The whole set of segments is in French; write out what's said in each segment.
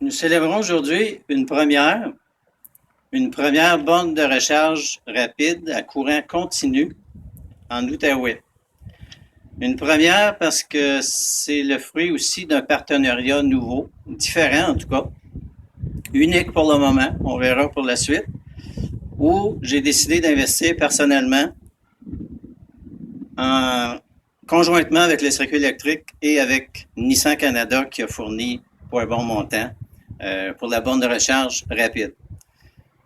Nous célébrons aujourd'hui une première borne de recharge rapide à courant continu en Outaouais. Une première parce que c'est le fruit aussi d'un partenariat nouveau, différent en tout cas, unique pour le moment, on verra pour la suite, où j'ai décidé d'investir personnellement en, conjointement avec le circuit électrique et avec Nissan Canada qui a fourni pour un bon montant pour la borne de recharge rapide.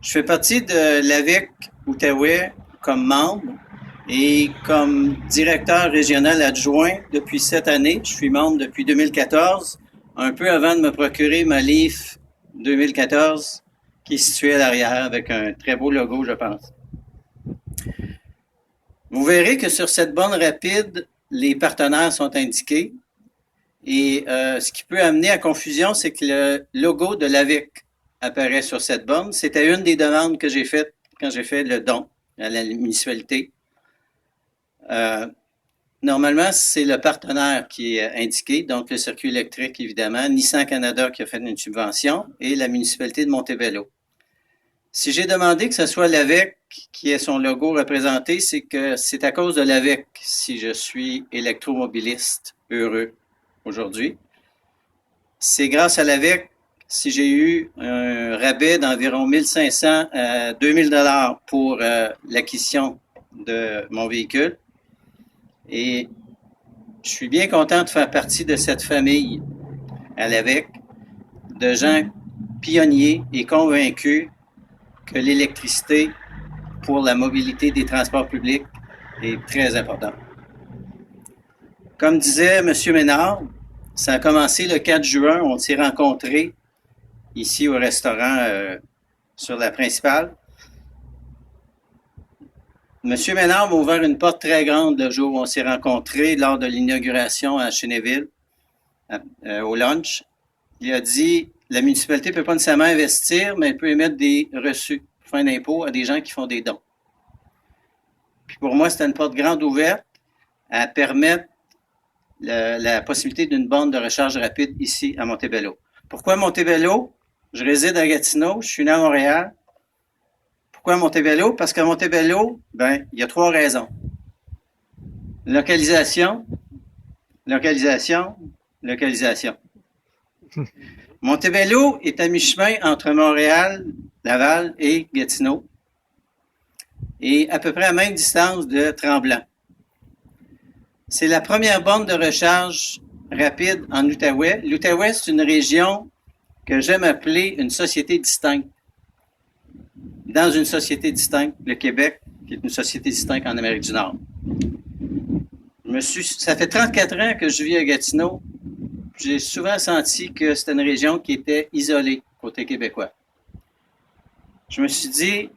Je fais partie de l'AVEC Outaouais comme membre et comme directeur régional adjoint depuis cette année. Je suis membre depuis 2014, un peu avant de me procurer ma Leaf 2014 qui est située à l'arrière avec un très beau logo, je pense. Vous verrez que sur cette borne rapide, les partenaires sont indiqués. Et ce qui peut amener à confusion, c'est que le logo de l'AVEC apparaît sur cette borne. C'était une des demandes que j'ai faites quand j'ai fait le don à la municipalité. Normalement, c'est le partenaire qui est indiqué, donc le circuit électrique, évidemment, Nissan Canada qui a fait une subvention et la municipalité de Montebello. Si j'ai demandé que ce soit l'AVEC qui ait son logo représenté, c'est que c'est à cause de l'AVEC si je suis électromobiliste heureux aujourd'hui. C'est grâce à l'AVEC si j'ai eu un rabais d'environ 1500 à 2000 $ pour l'acquisition de mon véhicule. Et je suis bien content de faire partie de cette famille à l'AVEC de gens pionniers et convaincus que l'électricité pour la mobilité des transports publics est très importante. Comme disait M. Ménard, ça a commencé le 4 juin, on s'est rencontrés ici au restaurant sur la principale. M. Ménard m'a ouvert une porte très grande le jour où on s'est rencontrés lors de l'inauguration à Chénéville, au lunch. Il a dit, la municipalité ne peut pas nécessairement investir, mais elle peut émettre des reçus, fin d'impôt, à des gens qui font des dons. Puis pour moi, c'était une porte grande ouverte à permettre la possibilité d'une borne de recharge rapide ici à Montebello. Pourquoi Montebello? Je réside à Gatineau, je suis né à Montréal. Pourquoi Montebello? Parce qu'à Montebello, il y a 3 raisons. Localisation, localisation, localisation. Montebello est à mi-chemin entre Montréal, Laval et Gatineau et à peu près à même distance de Tremblant. C'est la première borne de recharge rapide en Outaouais. L'Outaouais, c'est une région que j'aime appeler une société distincte. Dans une société distincte, le Québec, qui est une société distincte en Amérique du Nord. Ça fait 34 ans que je vis à Gatineau. J'ai souvent senti que c'était une région qui était isolée côté québécois. Je me suis dit,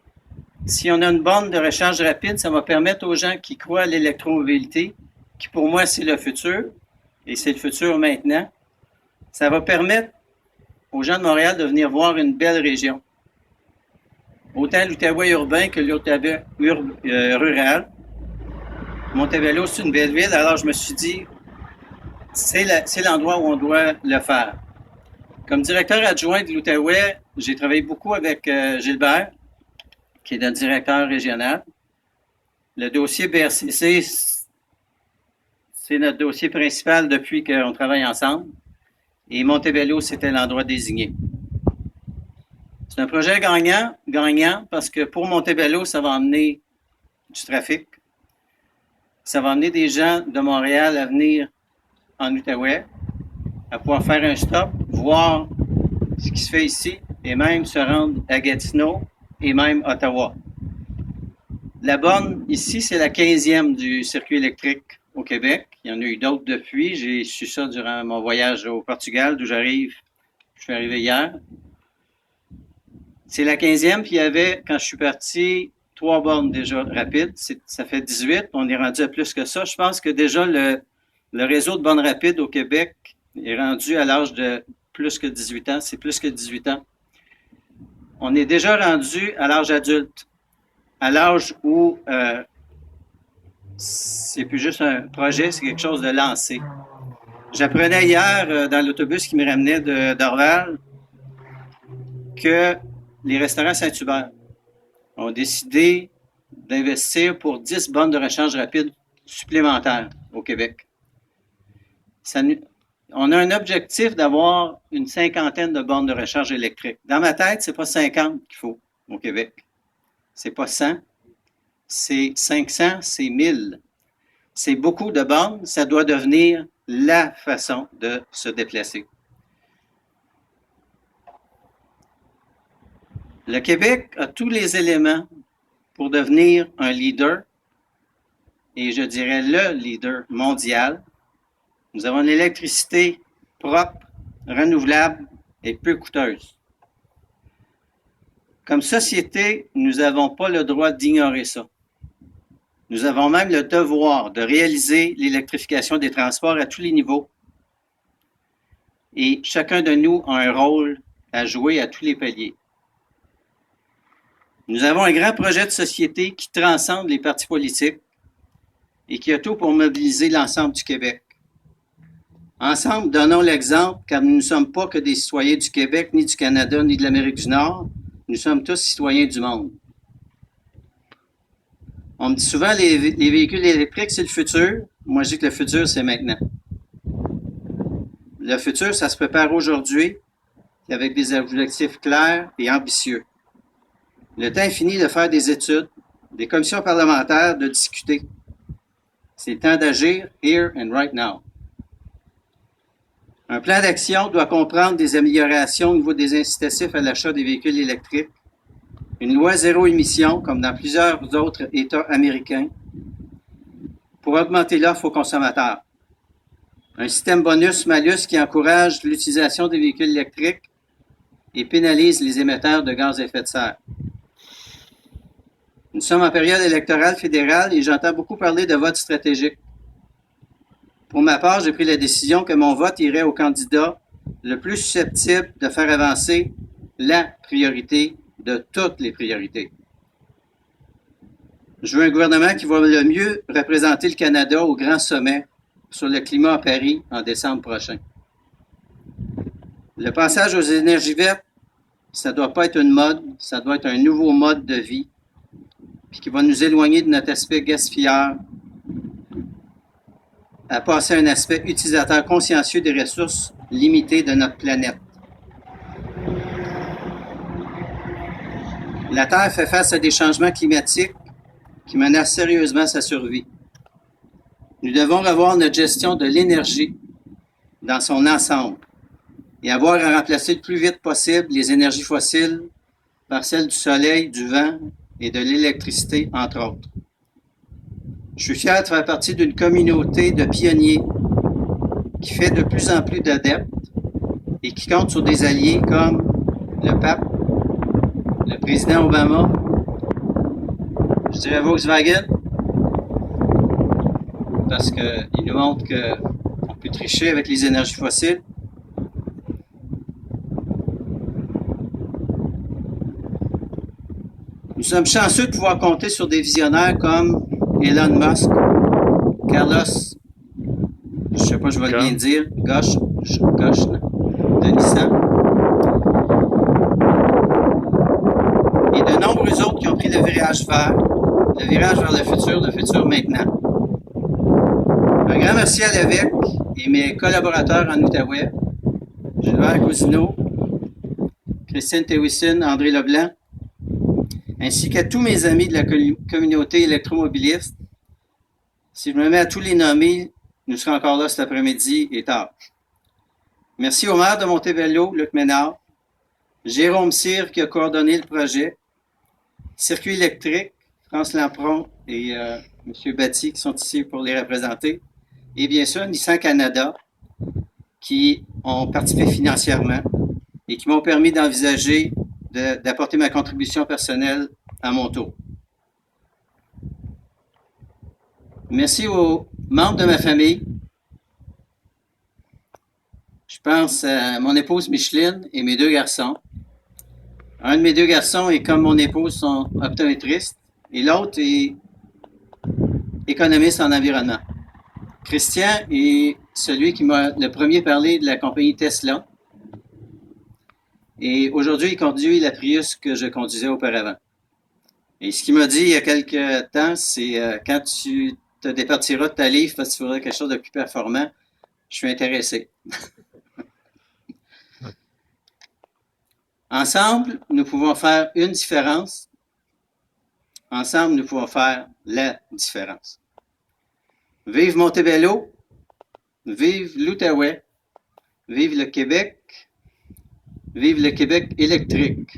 si on a une borne de recharge rapide, ça va permettre aux gens qui croient à l'électromobilité, qui pour moi c'est le futur, et c'est le futur maintenant, ça va permettre aux gens de Montréal de venir voir une belle région. Autant l'Outaouais urbain que l'Outaouais rural. Montebello, c'est une belle ville, alors je me suis dit, c'est l'endroit où on doit le faire. Comme directeur adjoint de l'Outaouais, j'ai travaillé beaucoup avec Gilbert, qui est notre directeur régional. Le dossier BRCC, c'est notre dossier principal depuis qu'on travaille ensemble. Et Montebello, c'était l'endroit désigné. C'est un projet gagnant, parce que pour Montebello, ça va emmener du trafic. Ça va amener des gens de Montréal à venir en Outaouais, à pouvoir faire un stop, voir ce qui se fait ici, et même se rendre à Gatineau et même Ottawa. La borne ici, c'est la 15e du circuit électrique au Québec. Il y en a eu d'autres depuis. J'ai su ça durant mon voyage au Portugal, d'où j'arrive. Je suis arrivé hier. C'est la 15e, puis il y avait, quand je suis parti, 3 bornes déjà rapides. Ça fait 18. On est rendu à plus que ça. Je pense que déjà le réseau de bornes rapides au Québec est rendu à l'âge de plus que 18 ans. C'est plus que 18 ans. On est déjà rendu à l'âge adulte, à l'âge où c'est plus juste un projet, c'est quelque chose de lancé. J'apprenais hier dans l'autobus qui me ramenait de Dorval que les restaurants Saint-Hubert ont décidé d'investir pour 10 bornes de recharge rapide supplémentaires au Québec. On a un objectif d'avoir une cinquantaine de bornes de recharge électrique. Dans ma tête, c'est pas 50 qu'il faut au Québec. C'est pas 100, c'est 500, c'est 1000. C'est beaucoup de bornes, ça doit devenir la façon de se déplacer. Le Québec a tous les éléments pour devenir un leader, et je dirais le leader mondial. Nous avons une électricité propre, renouvelable et peu coûteuse. Comme société, nous n'avons pas le droit d'ignorer ça. Nous avons même le devoir de réaliser l'électrification des transports à tous les niveaux. Et chacun de nous a un rôle à jouer à tous les paliers. Nous avons un grand projet de société qui transcende les partis politiques et qui a tout pour mobiliser l'ensemble du Québec. Ensemble, donnons l'exemple, car nous ne sommes pas que des citoyens du Québec, ni du Canada, ni de l'Amérique du Nord. Nous sommes tous citoyens du monde. On me dit souvent, les véhicules électriques, c'est le futur. Moi, je dis que le futur, c'est maintenant. Le futur, ça se prépare aujourd'hui avec des objectifs clairs et ambitieux. Le temps est fini de faire des études, des commissions parlementaires, de discuter. C'est le temps d'agir here and right now. Un plan d'action doit comprendre des améliorations au niveau des incitatifs à l'achat des véhicules électriques, une loi zéro émission, comme dans plusieurs autres États américains, pour augmenter l'offre aux consommateurs. Un système bonus-malus qui encourage l'utilisation des véhicules électriques et pénalise les émetteurs de gaz à effet de serre. Nous sommes en période électorale fédérale et j'entends beaucoup parler de vote stratégique. Pour ma part, j'ai pris la décision que mon vote irait au candidat le plus susceptible de faire avancer la priorité de toutes les priorités. Je veux un gouvernement qui va le mieux représenter le Canada au grand sommet sur le climat à Paris en décembre prochain. Le passage aux énergies vertes, ça ne doit pas être une mode, ça doit être un nouveau mode de vie, puis qui va nous éloigner de notre aspect gaspilleur, à passer à un aspect utilisateur consciencieux des ressources limitées de notre planète. La Terre fait face à des changements climatiques qui menacent sérieusement sa survie. Nous devons revoir notre gestion de l'énergie dans son ensemble et avoir à remplacer le plus vite possible les énergies fossiles par celles du soleil, du vent et de l'électricité, entre autres. Je suis fier de faire partie d'une communauté de pionniers qui fait de plus en plus d'adeptes et qui compte sur des alliés comme le pape, le président Obama, je dirais Volkswagen, parce qu'il nous montre qu'on peut tricher avec les énergies fossiles. Nous sommes chanceux de pouvoir compter sur des visionnaires comme Elon Musk, Carlos, je ne sais pas, je vais bien dire, Ghosh, de Nissan, et de nombreux autres qui ont pris le virage vers le futur maintenant. Un grand merci à l'EVEC et mes collaborateurs en Outaouais, Gilbert Cousineau, Christine Théwisson, André Leblanc, ainsi qu'à tous mes amis de la communauté électromobiliste. Si je me mets à tous les nommer, nous serons encore là cet après-midi et tard. Merci au maire de Montebello, Luc Ménard, Jérôme Cyr qui a coordonné le projet, Circuit électrique, France Lampron et M. Batty qui sont ici pour les représenter, et bien sûr Nissan Canada qui ont participé financièrement et qui m'ont permis d'envisager d'apporter ma contribution personnelle à mon tour. Merci aux membres de ma famille. Je pense à mon épouse Micheline et mes deux garçons. Un de mes deux garçons est comme mon épouse, sont optométristes, et l'autre est économiste en environnement. Christian est celui qui m'a le premier parlé de la compagnie Tesla. Et aujourd'hui, il conduit la Prius que je conduisais auparavant. Et ce qu'il m'a dit il y a quelques temps, c'est quand tu te départiras de ta livre parce que tu voudrais quelque chose de plus performant, je suis intéressé. Ensemble, nous pouvons faire une différence. Ensemble, nous pouvons faire la différence. Vive Montebello, vive l'Outaouais, vive le Québec électrique.